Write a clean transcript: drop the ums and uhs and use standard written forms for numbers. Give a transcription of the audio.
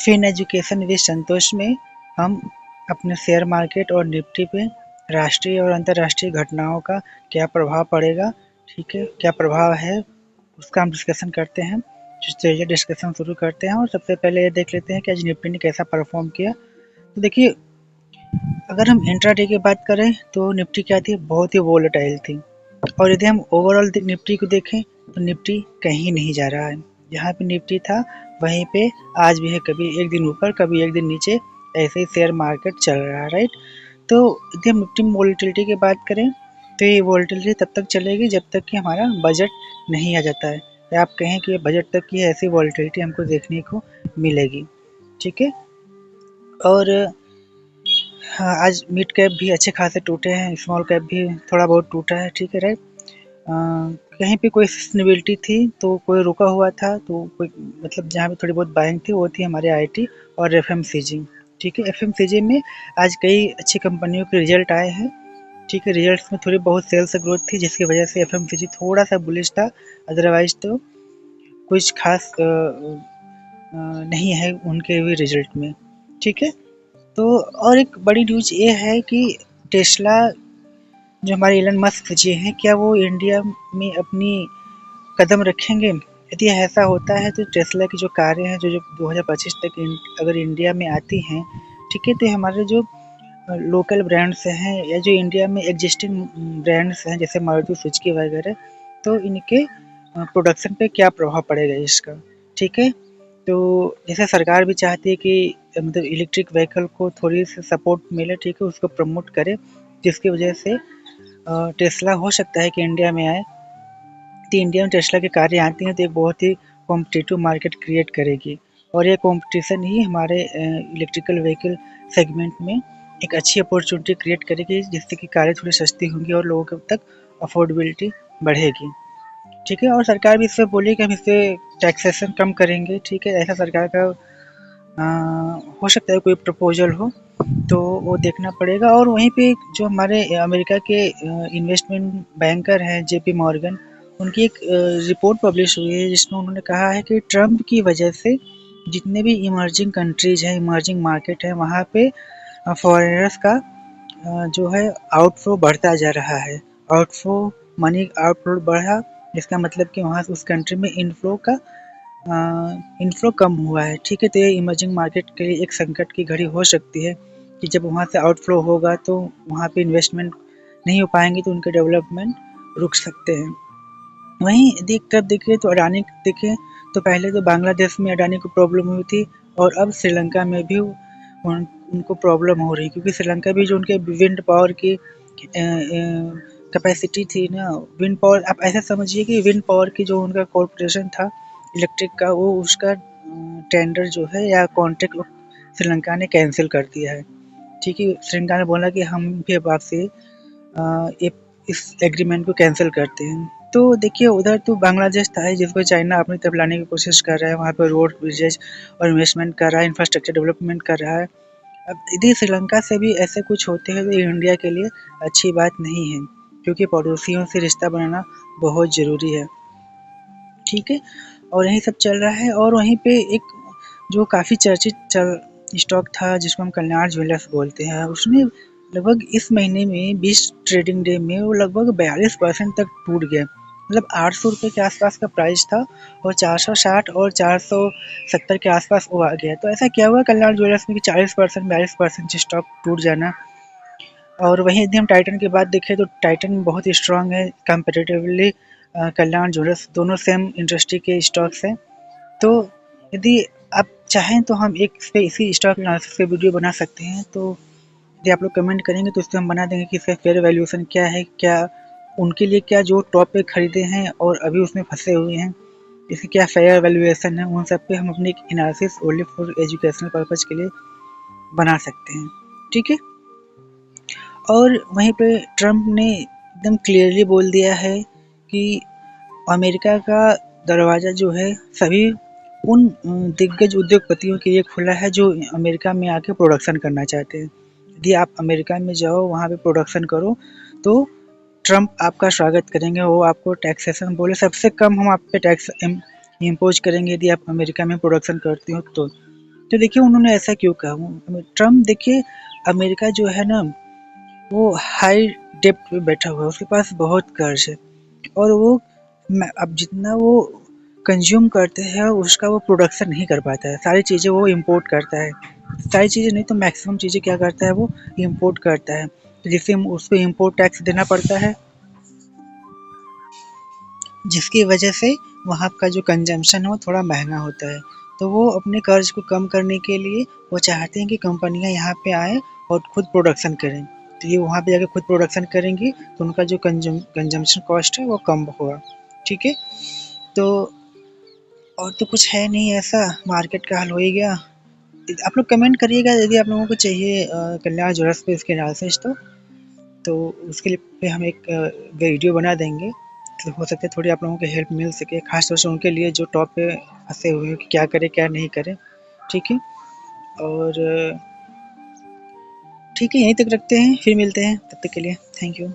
Fin education with संतोष में हम अपने शेयर मार्केट और निफ्टी पे राष्ट्रीय और अंतर्राष्ट्रीय घटनाओं का क्या प्रभाव पड़ेगा, ठीक है, क्या प्रभाव है, उसका हम डिस्कशन करते हैं। चलिए डिस्कशन शुरू करते हैं और सबसे पहले ये देख लेते हैं कि आज निफ्टी ने कैसा परफॉर्म किया। तो देखिए, अगर हम इंट्राडे की बात करें तो निफ्टी क्या थी, बहुत ही वोलेटाइल थी। और यदि हम ओवरऑल निफ्टी को देखें तो निफ्टी कहीं नहीं जा रहा है। जहाँ पे निफ्टी था वहीं पे आज भी है, कभी एक दिन ऊपर कभी एक दिन नीचे, ऐसे ही शेयर मार्केट चल रहा है, राइट। तो यदि हम निफ्टी में वोलेटिलिटी की बात करें तो ये वोलेटिलिटी तब तक चलेगी जब तक कि हमारा बजट नहीं आ जाता है, या आप कहें कि बजट तक की ऐसी वोलेटिलिटी हमको देखने को मिलेगी, ठीक है। और हाँ, आज मिड कैप भी अच्छे खासे टूटे हैं, स्मॉल कैप भी थोड़ा बहुत टूटा है, ठीक है, राइट। कहीं पे कोई सस्टेनेबिलिटी थी तो कोई रुका हुआ था, तो कोई मतलब जहाँ पे थोड़ी बहुत बाइंग थी वो थी हमारे आईटी और एफएमसीजी, ठीक है। एफएमसीजी में आज कई अच्छी कंपनियों के रिजल्ट आए हैं, ठीक है। रिजल्ट्स में थोड़ी बहुत सेल्स ग्रोथ थी जिसकी वजह से एफएमसीजी थोड़ा सा बुलिश था, अदरवाइज तो कुछ खास नहीं है उनके भी रिजल्ट में, ठीक है। तो और एक बड़ी न्यूज ये है कि टेस्ला, जो हमारे एलन मस्क जी हैं, क्या वो इंडिया में अपनी कदम रखेंगे। यदि ऐसा होता है तो टेस्ला की जो कारें हैं जो 2025 तक अगर इंडिया में आती हैं, ठीक है, तो हमारे जो लोकल ब्रांड्स हैं या जो इंडिया में एग्जिस्टिंग ब्रांड्स हैं जैसे मारुति सुजुकी वगैरह, तो इनके प्रोडक्शन पे क्या प्रभाव पड़ेगा इसका, ठीक है। तो जैसे सरकार भी चाहती है कि मतलब इलेक्ट्रिक व्हीकल को थोड़ी सी सपोर्ट मिले, ठीक है, उसको प्रमोट करे, जिसकी वजह से टेस्ला हो सकता है कि इंडिया में आए। तो इंडिया में टेस्ला की कारें आती हैं तो एक बहुत ही कॉम्पिटिटिव मार्केट क्रिएट करेगी, और ये कॉम्पिटिशन ही हमारे इलेक्ट्रिकल व्हीकल सेगमेंट में एक अच्छी अपॉर्चुनिटी क्रिएट करेगी, जिससे कि कारें थोड़ी सस्ती होंगी और लोगों तक अफोर्डेबिलिटी बढ़ेगी, ठीक है। और सरकार भी इससे बोली कि हम इससे टैक्सेशन कम करेंगे, ठीक है। ऐसा सरकार का हो सकता है कोई प्रपोजल हो, तो वो देखना पड़ेगा। और वहीं पे जो हमारे अमेरिका के इन्वेस्टमेंट बैंकर हैं जेपी मॉर्गन, उनकी एक रिपोर्ट पब्लिश हुई है जिसमें उन्होंने कहा है कि ट्रम्प की वजह से जितने भी इमर्जिंग कंट्रीज हैं, इमर्जिंग मार्केट हैं, वहाँ पे फॉरेनर्स का जो है आउटफ्लो बढ़ता जा रहा है। आउटफ्लो, मनी आउटफ्लो बढ़ा, इसका मतलब कि वहाँ उस कंट्री में इन्फ्लो कम हुआ है, ठीक है। तो ये इमर्जिंग मार्केट के लिए एक संकट की घड़ी हो सकती है कि जब वहाँ से आउटफ्लो होगा तो वहाँ पे इन्वेस्टमेंट नहीं हो पाएंगे, तो उनके डेवलपमेंट रुक सकते हैं। वहीं देखिए तो अडानी देखें तो पहले तो बांग्लादेश में अडानी को प्रॉब्लम हुई थी, और अब श्रीलंका में भी उनको प्रॉब्लम हो रही, क्योंकि श्रीलंका भी जो उनके विंड पावर की कैपेसिटी थी ना, विंड पावर आप ऐसा समझिए कि विंड पावर की जो उनका कॉर्पोरेशन था इलेक्ट्रिक का, वो उसका टेंडर जो है या कॉन्ट्रैक्ट श्रीलंका ने कैंसिल कर दिया है, ठीक है। श्रीलंका ने बोला कि हम भी अब आपसे इस एग्रीमेंट को कैंसिल करते हैं। तो देखिए उधर तो बांग्लादेश था जिसको चाइना अपनी तरफ लाने की कोशिश कर रहा है, वहाँ पर रोड ब्रिजेज और इन्वेस्टमेंट कर रहा है, इंफ्रास्ट्रक्चर डेवलपमेंट कर रहा है। अब यदि श्रीलंका से भी ऐसे कुछ होते हैं तो इंडिया के लिए अच्छी बात नहीं है, क्योंकि पड़ोसियों से रिश्ता बनाना बहुत ज़रूरी है, ठीक है। और यही सब चल रहा है। और वहीं पे एक जो काफ़ी चर्चित स्टॉक था जिसको हम कल्याण ज्वेलर्स बोलते हैं, उसमें लगभग इस महीने में 20 ट्रेडिंग डे में वो लगभग 42% तक टूट गया। मतलब 800 रुपये के आसपास का प्राइस था और 460 और 470 के आसपास वो आ गया। तो ऐसा क्या हुआ कल्याण ज्वेलर्स में कि 40% 42% स्टॉक टूट जाना। और वहीं यदि हम टाइटन की बात देखें तो टाइटन बहुत ही स्ट्रांग है कंपेरेटिवली, कल्याण ज्वेलर्स दोनों सेम इंडस्ट्री के स्टॉक्स हैं। तो यदि आप चाहें तो हम एक इस पे इसी स्टॉक एनालिसिस पे वीडियो बना सकते हैं, तो यदि आप लोग कमेंट करेंगे तो उसपे हम बना देंगे कि इसका फेयर वैल्यूएशन क्या है, क्या उनके लिए क्या जो टॉप पे खरीदे हैं और अभी उसमें फंसे हुए हैं, इसकी क्या फेयर वैल्यूएशन है, उन सब पे हम अपनी एक analysis only for educational purpose के लिए बना सकते हैं, ठीक है। और वहीं पे ट्रम्प ने एकदम क्लियरली बोल दिया है कि अमेरिका का दरवाज़ा जो है सभी उन दिग्गज उद्योगपतियों के लिए खुला है जो अमेरिका में आके प्रोडक्शन करना चाहते हैं। यदि आप अमेरिका में जाओ, वहाँ पे प्रोडक्शन करो, तो ट्रम्प आपका स्वागत करेंगे। वो आपको टैक्सेशन बोले सबसे कम हम आप पे टैक्स इम्पोज करेंगे यदि आप अमेरिका में प्रोडक्शन करती हो तो। तो देखिए उन्होंने ऐसा क्यों कहा? ट्रम्प देखिए, अमेरिका जो है ना, वो हाई डेप्ट पे बैठा हुआ है, उसके पास बहुत कर्ज है और वो अब जितना वो कंज्यूम करते हैं उसका वो प्रोडक्शन नहीं कर पाता है, सारी चीज़ें वो इम्पोर्ट करता है, सारी चीज़ें नहीं तो मैक्सिमम चीज़ें क्या करता है वो इम्पोर्ट करता है, तो जिससे उसको इम्पोर्ट टैक्स देना पड़ता है, जिसकी वजह से वहाँ का जो कंजम्पशन है वो थोड़ा महंगा होता है। तो वो अपने कर्ज को कम करने के लिए वो चाहते हैं कि कंपनियाँ यहाँ पे आएँ और खुद प्रोडक्शन करें। तो ये वहाँ पे जाके खुद प्रोडक्शन करेंगी तो उनका जो कंजम्पशन कॉस्ट है वो कम होगा। ठीक है? तो और तो कुछ है नहीं ऐसा, मार्केट का हल हो ही गया। आप लोग कमेंट करिएगा यदि आप लोगों को चाहिए कल्याण ज्वेलर्स पे इसके एनालिसिस तो उसके लिए पे हम एक वीडियो बना देंगे। तो हो सकता है थोड़ी आप लोगों की हेल्प मिल सके, खास तौर से उनके लिए जो टॉप पे फँसे हुए हैं कि क्या करें, क्या नहीं करें। ठीक है? और ठीक है, यहीं तक रखते हैं, फिर मिलते हैं, तब तक के लिए थैंक यू।